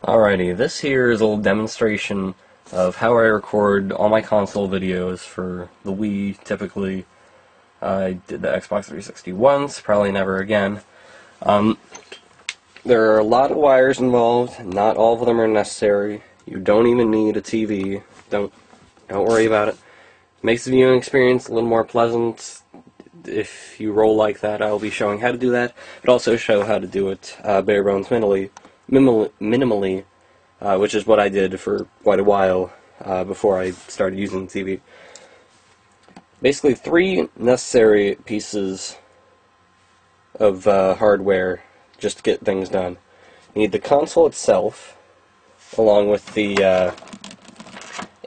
Alrighty, this here is a little demonstration of how I record all my console videos for the Wii, typically. I did the Xbox 360 once, probably never again. There are a lot of wires involved, not all of them are necessary. You don't even need a TV, don't worry about it. Makes the viewing experience a little more pleasant. If you roll like that, I'll be showing how to do that, but also show how to do it Barebones minimally, which is what I did for quite a while before I started using the TV. Basically, three necessary pieces of hardware just to get things done. You need the console itself, along with the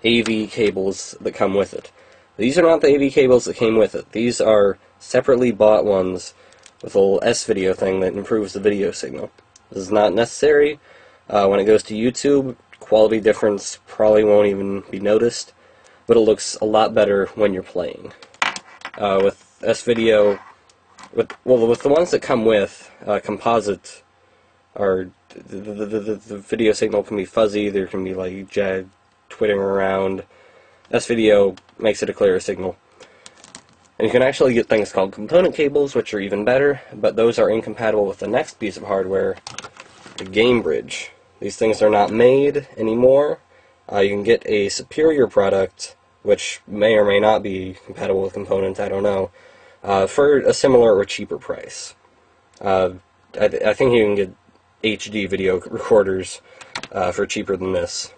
AV cables that come with it. These are not the AV cables that came with it. These are separately bought ones with a little S-video thing that improves the video signal. This is not necessary. When it goes to YouTube, quality difference probably won't even be noticed, but it looks a lot better when you're playing. With S-video, with the ones that come with composite, the video signal can be fuzzy. There can be like jet twittering around. S-video makes it a clearer signal. And you can actually get things called component cables, which are even better, but those are incompatible with the next piece of hardware, the Gamebridge. These things are not made anymore. You can get a superior product, which may or may not be compatible with components, I don't know, for a similar or cheaper price. I think you can get HD video recorders for cheaper than this.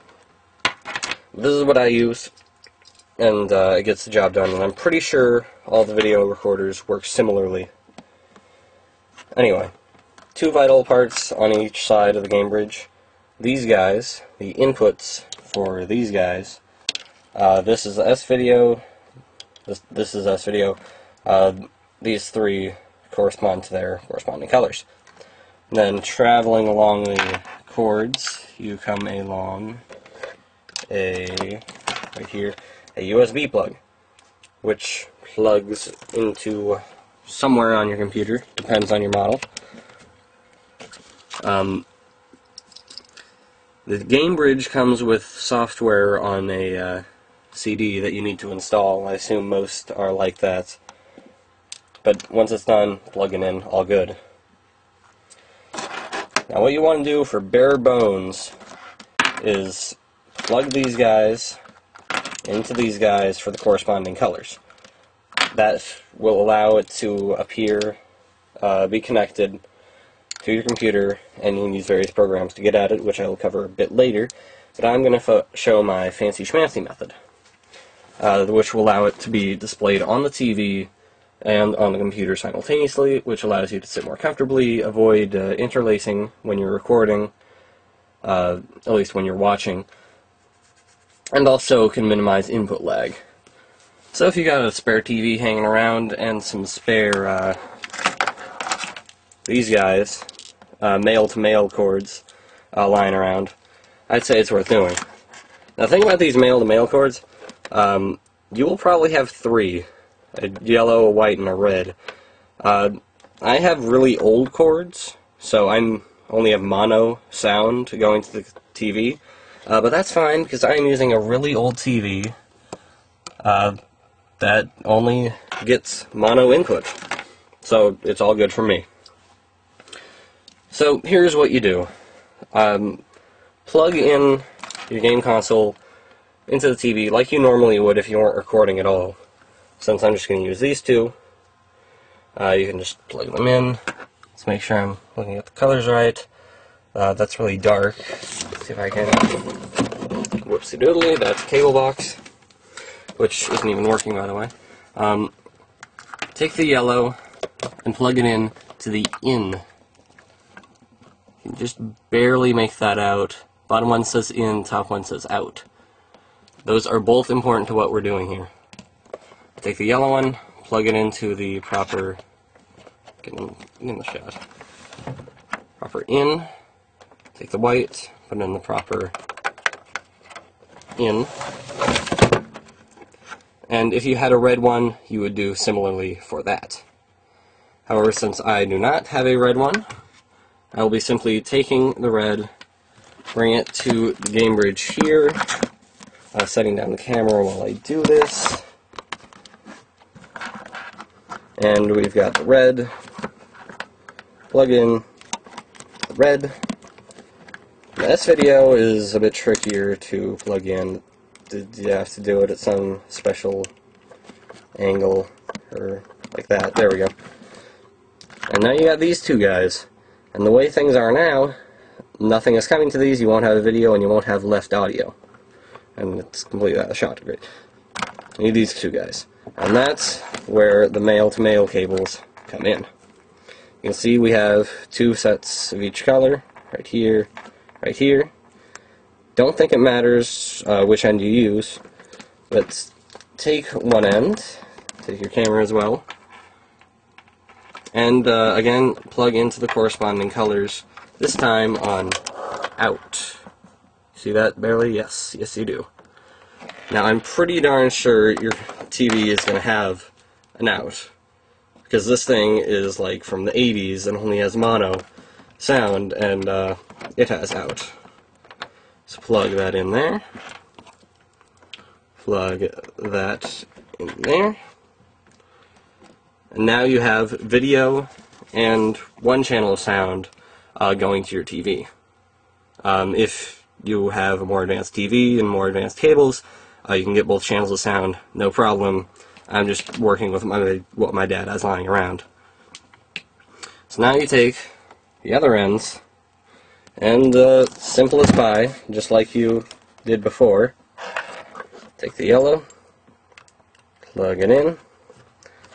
This is what I use, and it gets the job done, and I'm pretty sure all the video recorders work similarly. Anyway, two vital parts on each side of the Gamebridge. These guys, the inputs for these guys, this is S-video, this is S-video, these three correspond to their corresponding colors. And then traveling along the cords, you come along right here, a USB plug, which plugs into somewhere on your computer, depends on your model. The Gamebridge comes with software on a CD that you need to install. I assume most are like that. But once it's done, plug it in, all good. Now what you want to do for bare bones is plug these guys into these guys for the corresponding colors. That will allow it to appear, be connected to your computer, and you can use various programs to get at it, which I will cover a bit later. But I'm going to show my fancy schmancy method, which will allow it to be displayed on the TV and on the computer simultaneously, which allows you to sit more comfortably, avoid interlacing when you're recording, at least when you're watching, and also can minimize input lag. So if you got a spare TV hanging around and some spare these guys, male-to-male cords lying around, I'd say it's worth doing. Now the thing about these male-to-male cords, you will probably have three, a yellow, a white, and a red. I have really old cords, so I only have mono sound going to the TV, but that's fine because I'm using a really old TV that only gets mono input, so it's all good for me. So here's what you do. Plug in your game console into the TV like you normally would if you weren't recording at all. Since I'm just going to use these two, you can just plug them in. Let's make sure I'm looking at the colors right. That's really dark. Let's see if I can. Whoopsie doodly, that's a cable box, which isn't even working, by the way. Take the yellow and plug it in to the in. You can just barely make that out. Bottom one says in, top one says out. Those are both important to what we're doing here. Take the yellow one, plug it into the proper, get in the shot, proper in. Take the white, put it in the proper in. And if you had a red one, you would do similarly for that. However, since I do not have a red one, I will be simply taking the red bring it to the Gamebridge here, setting down the camera while I do this. And we've got the red, plug in the red. Now, this video is a bit trickier to plug in. You have to do it at some special angle, or like that. There we go. And now you got these two guys. And the way things are now, nothing is coming to these, you won't have a video, and you won't have left audio. And it's completely out of shot. Great. You need these two guys. And that's where the male-to-male cables come in. You can see we have two sets of each color, right here, right here. Don't think it matters which end you use, but take one end, take your camera as well, and again, plug into the corresponding colors, this time on out. See that barely? Yes, yes you do. Now I'm pretty darn sure your TV is going to have an out, because this thing is like from the 80s and only has mono sound, and it has out. So plug that in there, plug that in there, and now you have video and one channel of sound going to your TV. If you have a more advanced TV and more advanced cables, you can get both channels of sound, no problem. I'm just working with what my dad has lying around. So now you take the other ends, and simple as pie, just like you did before. Take the yellow, plug it in,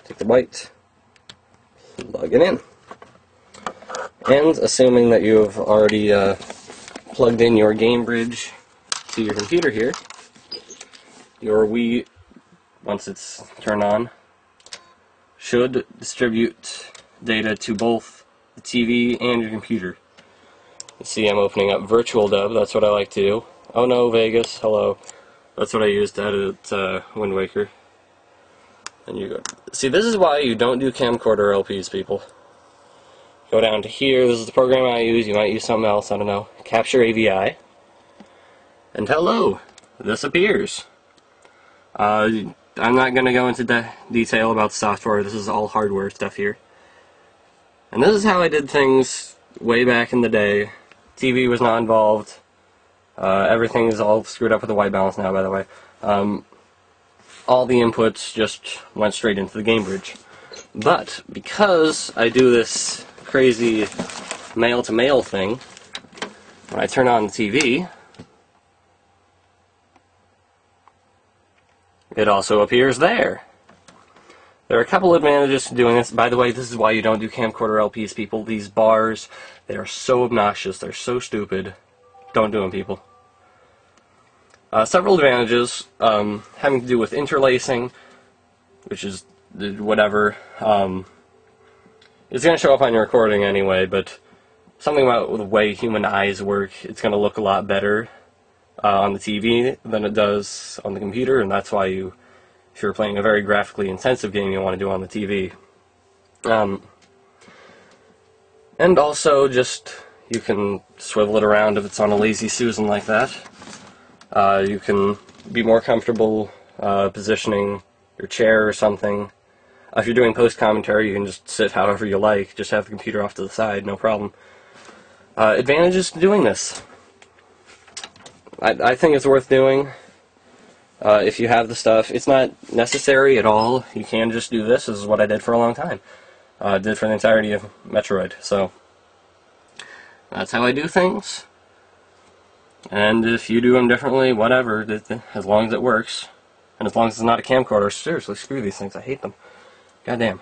take the white, plug it in. And assuming that you have already plugged in your Gamebridge to your computer here, your Wii, once it's turned on, should distribute data to both the TV and your computer. You see I'm opening up Virtualdub, that's what I like to do. Oh no, Vegas, hello. That's what I used to edit Wind Waker. And you go. See, this is why you don't do camcorder LPs, people. Go down to here, this is the program I use, you might use something else, I don't know. Capture AVI. And hello, this appears. I'm not going to go into detail about the software, this is all hardware stuff here. And this is how I did things way back in the day. TV was not involved. Everything is all screwed up with the white balance now, by the way. All the inputs just went straight into the Gamebridge. But because I do this crazy male-to-male thing, when I turn on the TV, it also appears there. There are a couple advantages to doing this. By the way, this is why you don't do camcorder LPs, people. These bars, they are so obnoxious, they're so stupid. Don't do them, people. Several advantages, having to do with interlacing, which is whatever. It's going to show up on your recording anyway, but something about the way human eyes work, it's going to look a lot better on the TV than it does on the computer, and that's why if you're playing a very graphically intensive game, you want to do it on the TV. And also, just, you can swivel it around if it's on a Lazy Susan like that. You can be more comfortable positioning your chair or something. If you're doing post-commentary, you can just sit however you like, just have the computer off to the side, no problem. Advantages to doing this. I think it's worth doing. If you have the stuff, it's not necessary at all. You can just do this. This is what I did for a long time. I did for the entirety of Metroid. So that's how I do things. And if you do them differently, whatever, as long as it works, and as long as it's not a camcorder, seriously, screw these things. I hate them. Goddamn.